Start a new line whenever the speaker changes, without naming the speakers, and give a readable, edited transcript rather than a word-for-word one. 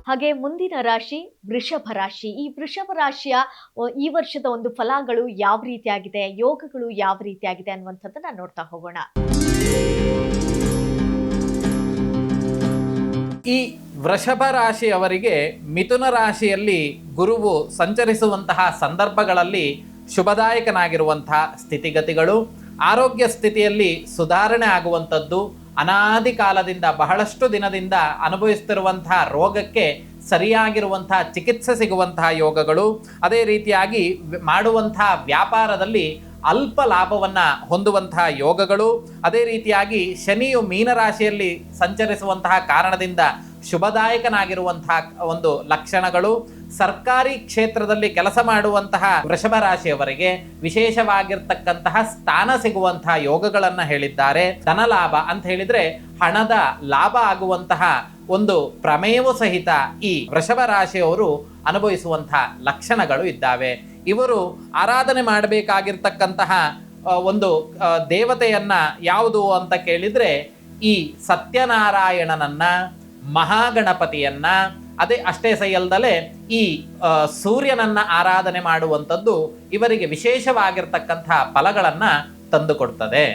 ಹಾಗೆ ಮುಂದಿನ ರಾಶಿ ವೃಷಭ ರಾಶಿ. ಈ ವೃಷಭ ರಾಶಿಯ ಈ ವರ್ಷದ ಒಂದು ಫಲಗಳು ಯಾವ ರೀತಿಯಾಗಿದೆ, ಯೋಗಗಳು ಯಾವ ರೀತಿಯಾಗಿದೆ ಅನ್ನುವಂಥದ್ದನ್ನ ನೋಡ್ತಾ ಹೋಗೋಣ.
ಈ ವೃಷಭ ರಾಶಿಯವರಿಗೆ ಮಿಥುನ ರಾಶಿಯಲ್ಲಿ ಗುರುವು ಸಂಚರಿಸುವಂತಹ ಸಂದರ್ಭಗಳಲ್ಲಿ ಶುಭದಾಯಕನಾಗಿರುವಂತಹ ಸ್ಥಿತಿಗತಿಗಳು, ಆರೋಗ್ಯ ಸ್ಥಿತಿಯಲ್ಲಿ ಸುಧಾರಣೆ ಆಗುವಂಥದ್ದು, ಅನಾದಿ ಕಾಲದಿಂದ ಬಹಳಷ್ಟು ದಿನದಿಂದ ಅನುಭವಿಸುತ್ತಿರುವಂತಹ ರೋಗಕ್ಕೆ ಸರಿಯಾಗಿರುವಂತಹ ಚಿಕಿತ್ಸೆ ಸಿಗುವಂತಹ ಯೋಗಗಳು, ಅದೇ ರೀತಿಯಾಗಿ ಮಾಡುವಂತಹ ವ್ಯಾಪಾರದಲ್ಲಿ ಅಲ್ಪ ಲಾಭವನ್ನು ಹೊಂದುವಂತಹ ಯೋಗಗಳು, ಅದೇ ರೀತಿಯಾಗಿ ಶನಿಯು ಮೀನರಾಶಿಯಲ್ಲಿ ಸಂಚರಿಸುವಂತಹ ಕಾರಣದಿಂದ ಶುಭದಾಯಕನಾಗಿರುವಂತಹ ಒಂದು ಲಕ್ಷಣಗಳು, ಸರ್ಕಾರಿ ಕ್ಷೇತ್ರದಲ್ಲಿ ಕೆಲಸ ಮಾಡುವಂತಹ ವೃಷಭ ರಾಶಿಯವರಿಗೆ ವಿಶೇಷವಾಗಿರ್ತಕ್ಕಂತಹ ಸ್ಥಾನ ಸಿಗುವಂತಹ ಯೋಗಗಳನ್ನು ಹೇಳಿದ್ದಾರೆ. ಧನಲಾಭ ಅಂತ ಹೇಳಿದ್ರೆ ಹಣದ ಲಾಭ ಆಗುವಂತಹ ಒಂದು ಪ್ರಮೇಯವೂ ಸಹಿತ ಈ ವೃಷಭ ರಾಶಿಯವರು ಅನುಭವಿಸುವಂತಹ ಲಕ್ಷಣಗಳು ಇದ್ದಾವೆ. ಇವರು ಆರಾಧನೆ ಮಾಡಬೇಕಾಗಿರ್ತಕ್ಕಂತಹ ಒಂದು ದೇವತೆಯನ್ನ ಯಾವುದು ಅಂತ ಕೇಳಿದ್ರೆ ಈ ಸತ್ಯನಾರಾಯಣನನ್ನ, ಮಹಾಗಣಪತಿಯನ್ನ, ಅಷ್ಟೇ ಸೈಯಲ್ದಲೇ ಈ ಸೂರ್ಯನನ್ನ ಆರಾಧನೆ ಮಾಡುವಂಥದ್ದು ಇವರಿಗೆ ವಿಶೇಷವಾಗಿರ್ತಕ್ಕಂತಹ ಫಲಗಳನ್ನ ತಂದುಕೊಡ್ತದೆ.